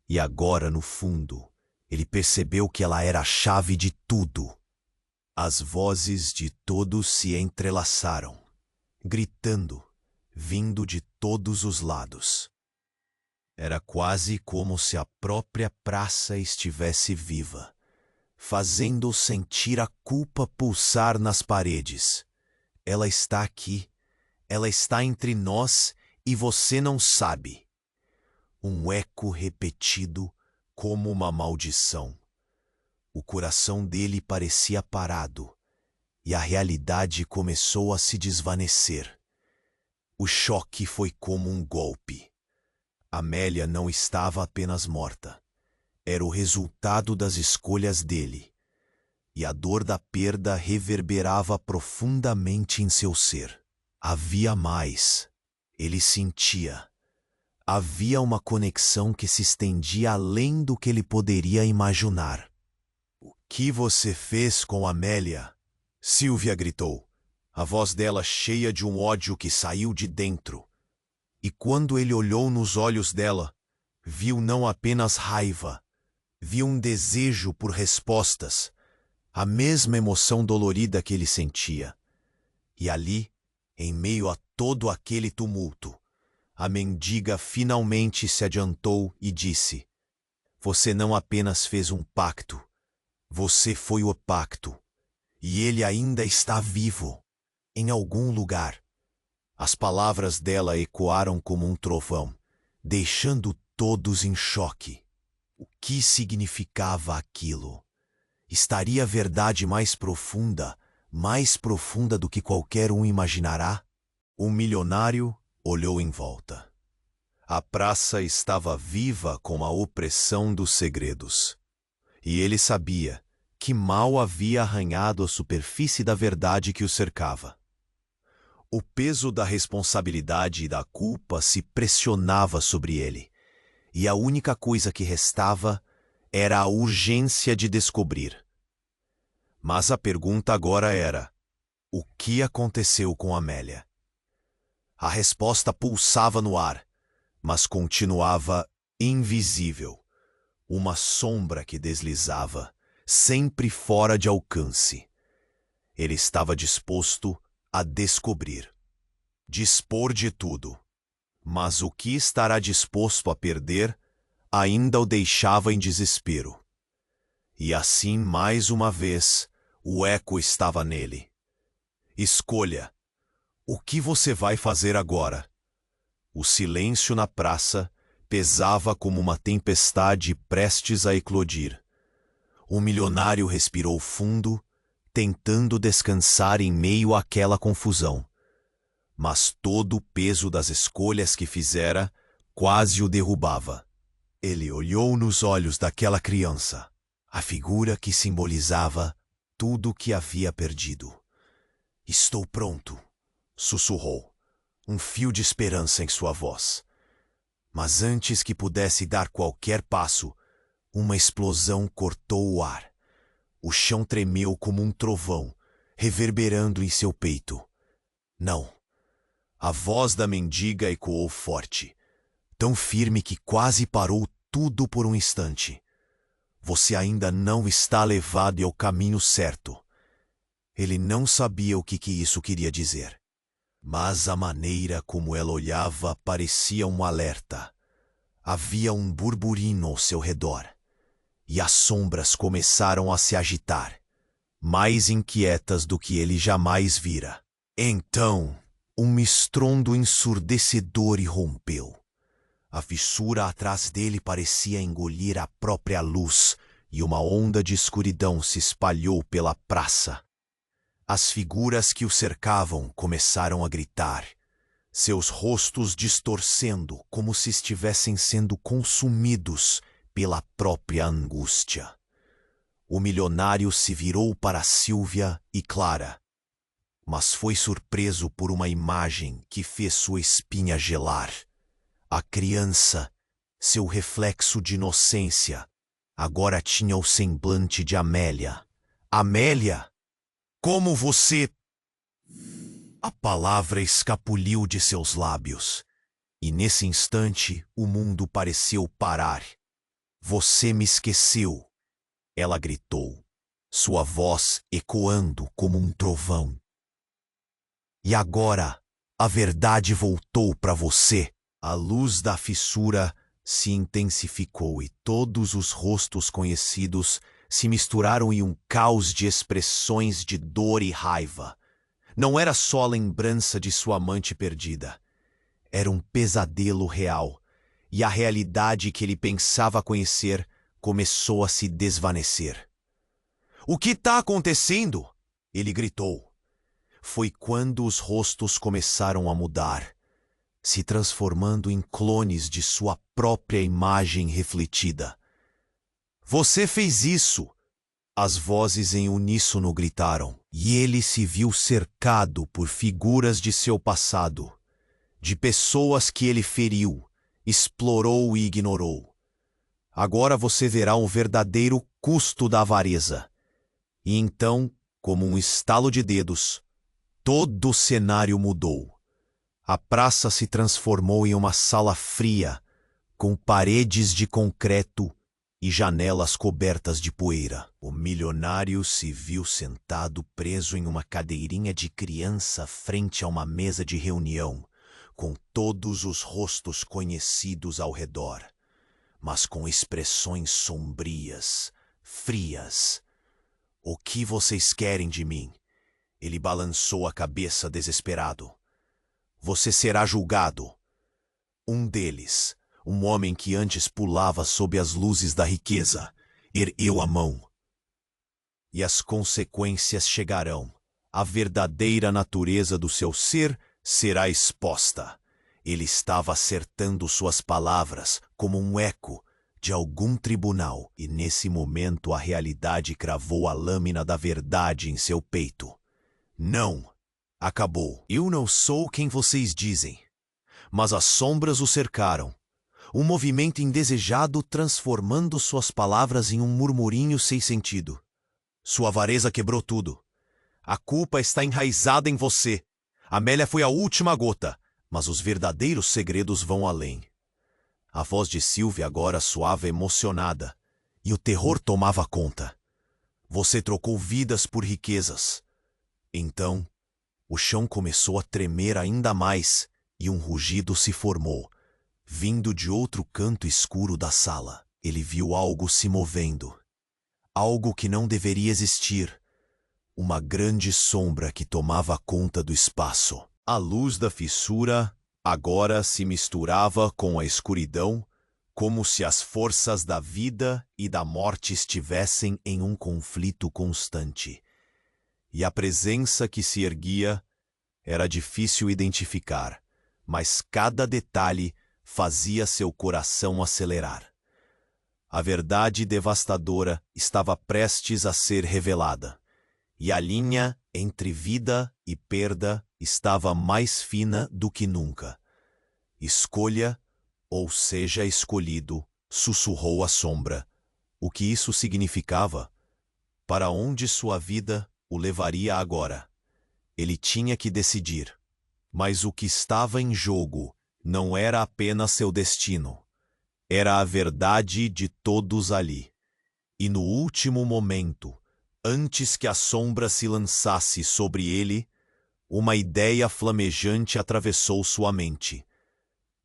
E agora, no fundo, ele percebeu que ela era a chave de tudo. As vozes de todos se entrelaçaram, gritando, vindo de todos os lados. Era quase como se a própria praça estivesse viva, fazendo sentir a culpa pulsar nas paredes. Ela está aqui, ela está entre nós e você não sabe. Um eco repetido como uma maldição. O coração dele parecia parado e a realidade começou a se desvanecer. O choque foi como um golpe. Amélia não estava apenas morta. Era o resultado das escolhas dele. E a dor da perda reverberava profundamente em seu ser. Havia mais. Ele sentia. Havia uma conexão que se estendia além do que ele poderia imaginar. O que você fez com Amélia? Silvia gritou, a voz dela cheia de um ódio que saiu de dentro. E quando ele olhou nos olhos dela, viu não apenas raiva, viu um desejo por respostas, a mesma emoção dolorida que ele sentia. E ali, em meio a todo aquele tumulto, a mendiga finalmente se adiantou e disse: Você não apenas fez um pacto, você foi o pacto, e ele ainda está vivo, em algum lugar. As palavras dela ecoaram como um trovão, deixando todos em choque. O que significava aquilo? Estaria a verdade mais profunda do que qualquer um imaginará? O milionário olhou em volta. A praça estava viva com a opressão dos segredos. E ele sabia que mal havia arranhado a superfície da verdade que o cercava. O peso da responsabilidade e da culpa se pressionava sobre ele, e a única coisa que restava era a urgência de descobrir. Mas a pergunta agora era: o que aconteceu com Amélia? A resposta pulsava no ar, mas continuava invisível, uma sombra que deslizava, sempre fora de alcance. Ele estava disposto a descobrir, dispor de tudo. Mas o que estará disposto a perder ainda o deixava em desespero. E assim, mais uma vez, o eco estava nele. Escolha. O que você vai fazer agora? O silêncio na praça pesava como uma tempestade prestes a eclodir. O milionário respirou fundo, tentando descansar em meio àquela confusão. Mas todo o peso das escolhas que fizera quase o derrubava. Ele olhou nos olhos daquela criança, a figura que simbolizava tudo o que havia perdido. Estou pronto, sussurrou, um fio de esperança em sua voz. Mas antes que pudesse dar qualquer passo, uma explosão cortou o ar. O chão tremeu como um trovão, reverberando em seu peito. Não. A voz da mendiga ecoou forte, tão firme que quase parou tudo por um instante. Você ainda não está levado ao caminho certo. Ele não sabia o que isso queria dizer. Mas a maneira como ela olhava parecia um alerta. Havia um burburinho ao seu redor. E as sombras começaram a se agitar, mais inquietas do que ele jamais vira. Então, um estrondo ensurdecedor irrompeu. A fissura atrás dele parecia engolir a própria luz, e uma onda de escuridão se espalhou pela praça. As figuras que o cercavam começaram a gritar, seus rostos distorcendo como se estivessem sendo consumidos pela própria angústia. O milionário se virou para Silvia e Clara, mas foi surpreso por uma imagem que fez sua espinha gelar. A criança, seu reflexo de inocência, agora tinha o semblante de Amélia. Amélia! Como você... A palavra escapuliu de seus lábios, e nesse instante o mundo pareceu parar. Você me esqueceu, ela gritou, sua voz ecoando como um trovão. E agora, a verdade voltou para você. A luz da fissura se intensificou e todos os rostos conhecidos se misturaram em um caos de expressões de dor e raiva. Não era só a lembrança de sua amante perdida. Era um pesadelo real, e a realidade que ele pensava conhecer começou a se desvanecer. "O que está acontecendo?" ele gritou. Foi quando os rostos começaram a mudar, se transformando em clones de sua própria imagem refletida. "Você fez isso!" As vozes em uníssono gritaram, e ele se viu cercado por figuras de seu passado, de pessoas que ele feriu, explorou e ignorou. Agora você verá o verdadeiro custo da avareza. E então, como um estalo de dedos, todo o cenário mudou. A praça se transformou em uma sala fria, com paredes de concreto e janelas cobertas de poeira. O milionário se viu sentado preso em uma cadeirinha de criança frente a uma mesa de reunião, com todos os rostos conhecidos ao redor, mas com expressões sombrias, frias. "O que vocês querem de mim?" Ele balançou a cabeça desesperado. "Você será julgado." Um deles, um homem que antes pulava sob as luzes da riqueza, ergueu a mão. "E as consequências chegarão. A verdadeira natureza do seu ser será exposta." Ele estava acertando suas palavras como um eco de algum tribunal, e nesse momento a realidade cravou a lâmina da verdade em seu peito. "Não!" acabou. "Eu não sou quem vocês dizem." Mas as sombras o cercaram, um movimento indesejado transformando suas palavras em um murmurinho sem sentido. "Sua avareza quebrou tudo. A culpa está enraizada em você. Amélia foi a última gota, mas os verdadeiros segredos vão além." A voz de Sylvia agora soava emocionada, e o terror tomava conta. "Você trocou vidas por riquezas." Então, o chão começou a tremer ainda mais, e um rugido se formou, vindo de outro canto escuro da sala. Ele viu algo se movendo. Algo que não deveria existir. Uma grande sombra que tomava conta do espaço. A luz da fissura agora se misturava com a escuridão, como se as forças da vida e da morte estivessem em um conflito constante. E a presença que se erguia era difícil identificar, mas cada detalhe fazia seu coração acelerar. A verdade devastadora estava prestes a ser revelada, e a linha entre vida e perda estava mais fina do que nunca. "Escolha, ou seja escolhido", sussurrou a sombra. O que isso significava? Para onde sua vida o levaria agora? Ele tinha que decidir. Mas o que estava em jogo não era apenas seu destino. Era a verdade de todos ali. E no último momento, antes que a sombra se lançasse sobre ele, uma ideia flamejante atravessou sua mente.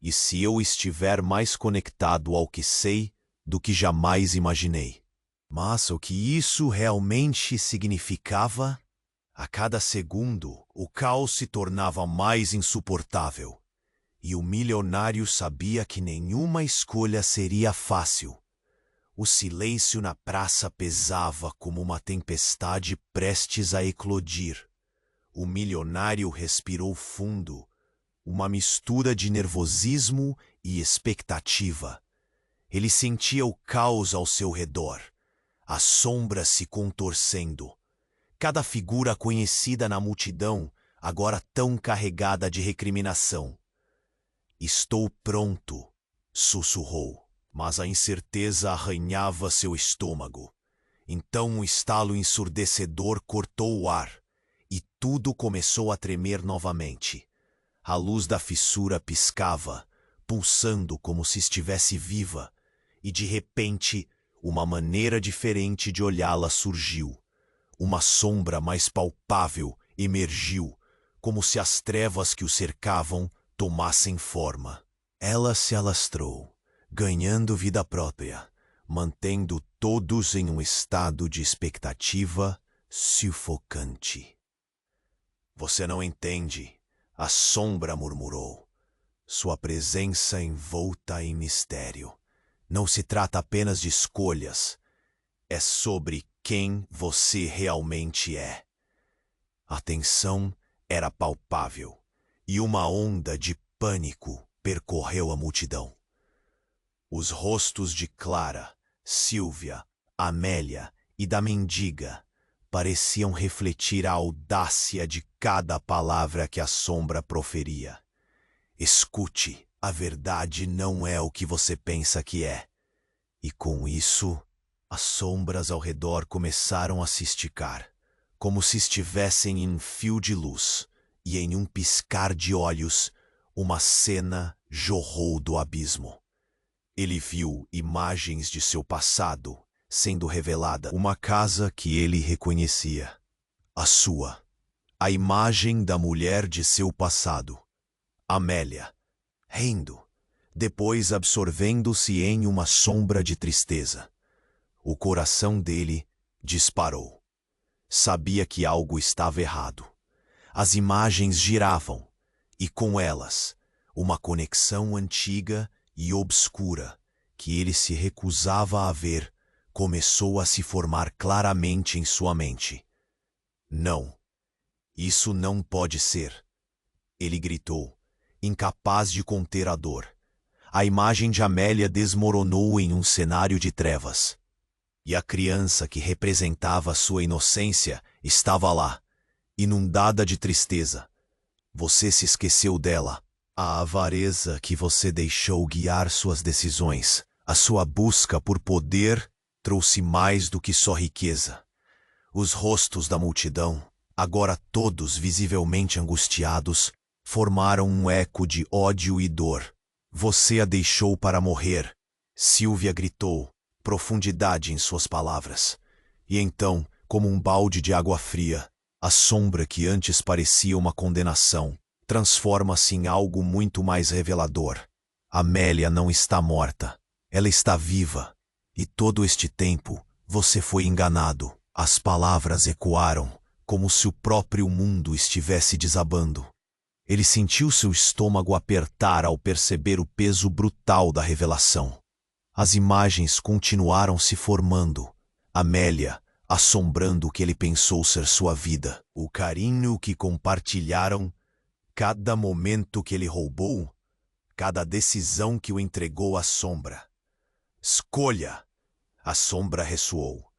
"E se eu estiver mais conectado ao que sei do que jamais imaginei?" Mas o que isso realmente significava? A cada segundo, o caos se tornava mais insuportável. E o milionário sabia que nenhuma escolha seria fácil. O silêncio na praça pesava como uma tempestade prestes a eclodir. O milionário respirou fundo, uma mistura de nervosismo e expectativa. Ele sentia o caos ao seu redor, as sombras se contorcendo. Cada figura conhecida na multidão, agora tão carregada de recriminação. "Estou pronto", sussurrou, mas a incerteza arranhava seu estômago. Então um estalo ensurdecedor cortou o ar, e tudo começou a tremer novamente. A luz da fissura piscava, pulsando como se estivesse viva, e de repente, uma maneira diferente de olhá-la surgiu. Uma sombra mais palpável emergiu, como se as trevas que o cercavam tomassem forma. Ela se alastrou, ganhando vida própria, mantendo todos em um estado de expectativa sufocante. Você não entende, a sombra murmurou, sua presença envolta em mistério. Não se trata apenas de escolhas, é sobre quem você realmente é. A tensão era palpável e uma onda de pânico percorreu a multidão. Os rostos de Clara, Silvia, Amélia e da mendiga pareciam refletir a audácia de cada palavra que a sombra proferia. Escute, a verdade não é o que você pensa que é. E com isso, as sombras ao redor começaram a se esticar, como se estivessem em um fio de luz, e em um piscar de olhos, uma cena jorrou do abismo. Ele viu imagens de seu passado sendo revelada, uma casa que ele reconhecia. A sua. A imagem da mulher de seu passado. Amélia. Rindo. Depois absorvendo-se em uma sombra de tristeza. O coração dele disparou. Sabia que algo estava errado. As imagens giravam, e com elas, uma conexão antiga e obscura, que ele se recusava a ver, começou a se formar claramente em sua mente. Não, isso não pode ser. Ele gritou, incapaz de conter a dor. A imagem de Amélia desmoronou em um cenário de trevas. E a criança que representava sua inocência estava lá, inundada de tristeza. Você se esqueceu dela. A avareza que você deixou guiar suas decisões, a sua busca por poder, trouxe mais do que só riqueza. Os rostos da multidão, agora todos visivelmente angustiados, formaram um eco de ódio e dor. Você a deixou para morrer, Silvia gritou, profundidade em suas palavras. E então, como um balde de água fria, a sombra que antes parecia uma condenação, transforma-se em algo muito mais revelador. Amélia não está morta, ela está viva. E todo este tempo, você foi enganado. As palavras ecoaram, como se o próprio mundo estivesse desabando. Ele sentiu seu estômago apertar ao perceber o peso brutal da revelação. As imagens continuaram se formando. Amélia, assombrando o que ele pensou ser sua vida. O carinho que compartilharam, cada momento que ele roubou, cada decisão que o entregou à sombra. Escolha! A sombra ressoou,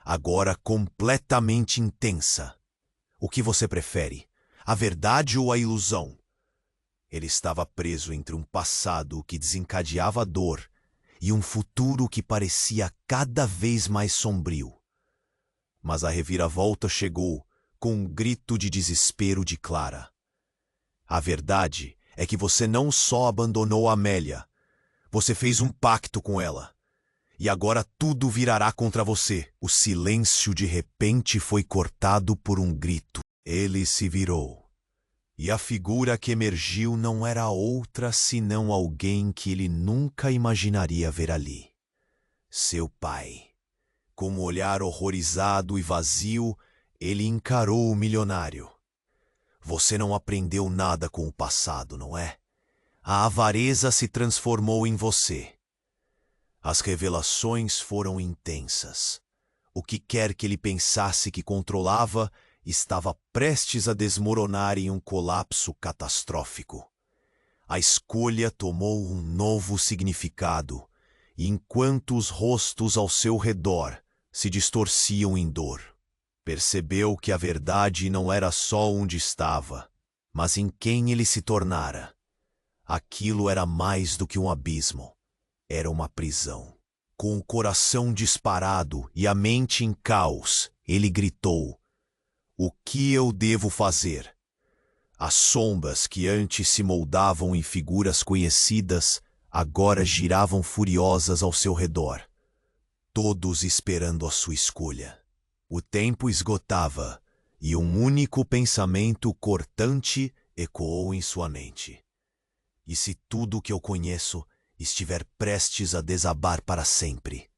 agora completamente intensa. O que você prefere, a verdade ou a ilusão? Ele estava preso entre um passado que desencadeava dor e um futuro que parecia cada vez mais sombrio. Mas a reviravolta chegou com um grito de desespero de Clara. A verdade é que você não só abandonou Amélia, você fez um pacto com ela. E agora tudo virará contra você. O silêncio de repente foi cortado por um grito. Ele se virou. E a figura que emergiu não era outra senão alguém que ele nunca imaginaria ver ali. Seu pai. Com um olhar horrorizado e vazio, ele encarou o milionário. Você não aprendeu nada com o passado, não é? A avareza se transformou em você. As revelações foram intensas. O que quer que ele pensasse que controlava estava prestes a desmoronar em um colapso catastrófico. A escolha tomou um novo significado, e enquanto os rostos ao seu redor se distorciam em dor, percebeu que a verdade não era só onde estava, mas em quem ele se tornara. Aquilo era mais do que um abismo. Era uma prisão. Com o coração disparado e a mente em caos, ele gritou: O que eu devo fazer? As sombras que antes se moldavam em figuras conhecidas agora giravam furiosas ao seu redor, todos esperando a sua escolha. O tempo esgotava e um único pensamento cortante ecoou em sua mente. E se tudo o que eu conheço estiver prestes a desabar para sempre?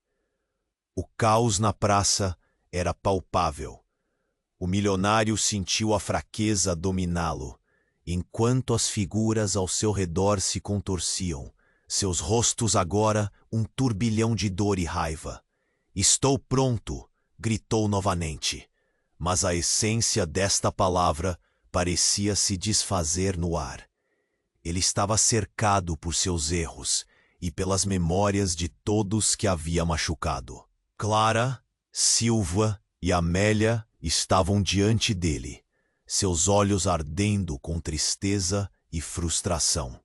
O caos na praça era palpável. O milionário sentiu a fraqueza dominá-lo, enquanto as figuras ao seu redor se contorciam, seus rostos agora um turbilhão de dor e raiva. "Estou pronto!" gritou novamente, mas a essência desta palavra parecia se desfazer no ar. Ele estava cercado por seus erros e pelas memórias de todos que havia machucado. Clara, Silva e Amélia estavam diante dele, seus olhos ardendo com tristeza e frustração.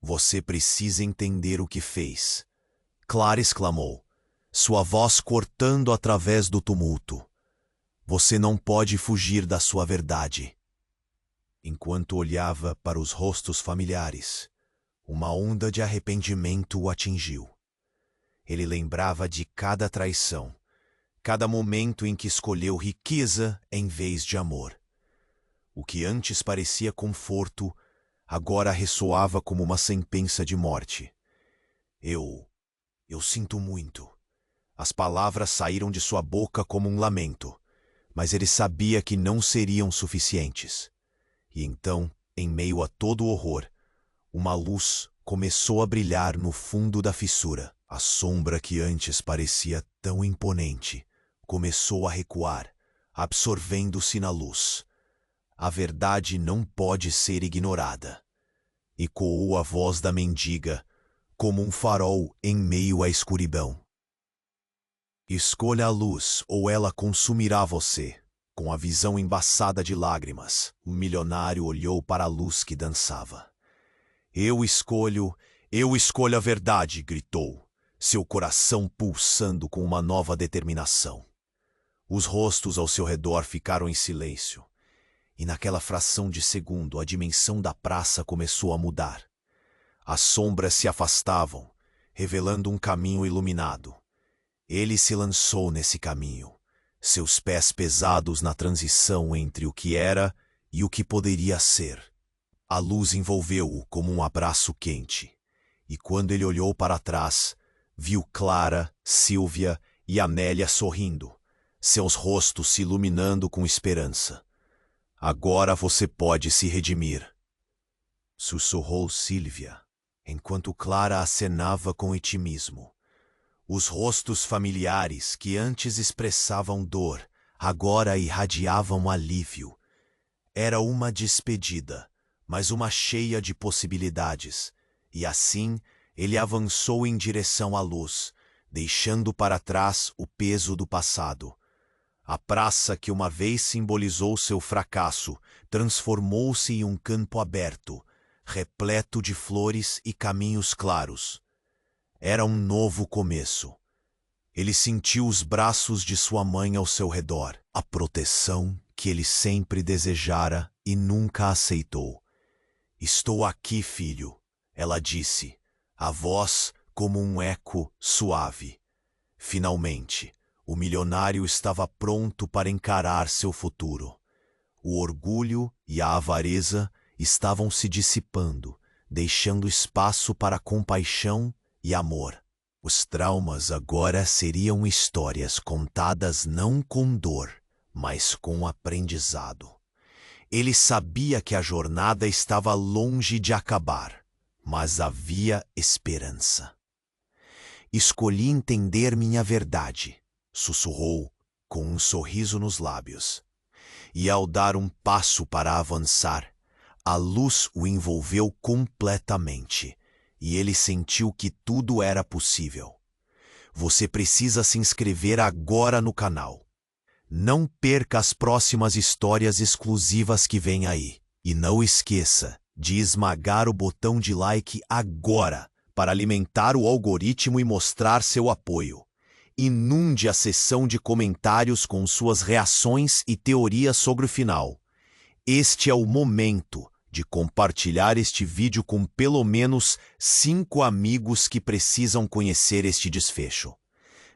"Você precisa entender o que fez", Clara exclamou, sua voz cortando através do tumulto. "Você não pode fugir da sua verdade." Enquanto olhava para os rostos familiares, uma onda de arrependimento o atingiu. Ele lembrava de cada traição, cada momento em que escolheu riqueza em vez de amor. O que antes parecia conforto, agora ressoava como uma sentença de morte. Eu sinto muito." As palavras saíram de sua boca como um lamento, mas ele sabia que não seriam suficientes. E então, em meio a todo o horror, uma luz começou a brilhar no fundo da fissura. A sombra que antes parecia tão imponente começou a recuar, absorvendo-se na luz. "A verdade não pode ser ignorada", ecoou a voz da mendiga, como um farol em meio à escuridão. "Escolha a luz ou ela consumirá você." Com a visão embaçada de lágrimas, o milionário olhou para a luz que dançava. Eu escolho a verdade!" gritou, seu coração pulsando com uma nova determinação. Os rostos ao seu redor ficaram em silêncio, e naquela fração de segundo a dimensão da praça começou a mudar. As sombras se afastavam, revelando um caminho iluminado. Ele se lançou nesse caminho, seus pés pesados na transição entre o que era e o que poderia ser. A luz envolveu-o como um abraço quente, e quando ele olhou para trás, viu Clara, Sílvia e Amélia sorrindo, seus rostos se iluminando com esperança. "Agora você pode se redimir", sussurrou Sílvia, enquanto Clara acenava com otimismo. Os rostos familiares que antes expressavam dor, agora irradiavam alívio. Era uma despedida, mas uma cheia de possibilidades, e assim ele avançou em direção à luz, deixando para trás o peso do passado. A praça que uma vez simbolizou seu fracasso transformou-se em um campo aberto, repleto de flores e caminhos claros. Era um novo começo. Ele sentiu os braços de sua mãe ao seu redor, a proteção que ele sempre desejara e nunca aceitou. "Estou aqui, filho", ela disse, a voz como um eco suave. Finalmente, o milionário estava pronto para encarar seu futuro. O orgulho e a avareza estavam se dissipando, deixando espaço para compaixão e amor. Os traumas agora seriam histórias contadas não com dor, mas com aprendizado. Ele sabia que a jornada estava longe de acabar, mas havia esperança. "Escolhi entender minha verdade", sussurrou, com um sorriso nos lábios. E ao dar um passo para avançar, a luz o envolveu completamente, e ele sentiu que tudo era possível. Você precisa se inscrever agora no canal. Não perca as próximas histórias exclusivas que vêm aí. E não esqueça de esmagar o botão de like agora para alimentar o algoritmo e mostrar seu apoio. inunde a seção de comentários com suas reações e teorias sobre o final. Este é o momento de compartilhar este vídeo com pelo menos 5 amigos que precisam conhecer este desfecho.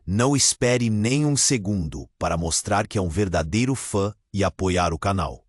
Não espere nem um segundo para mostrar que é um verdadeiro fã e apoiar o canal.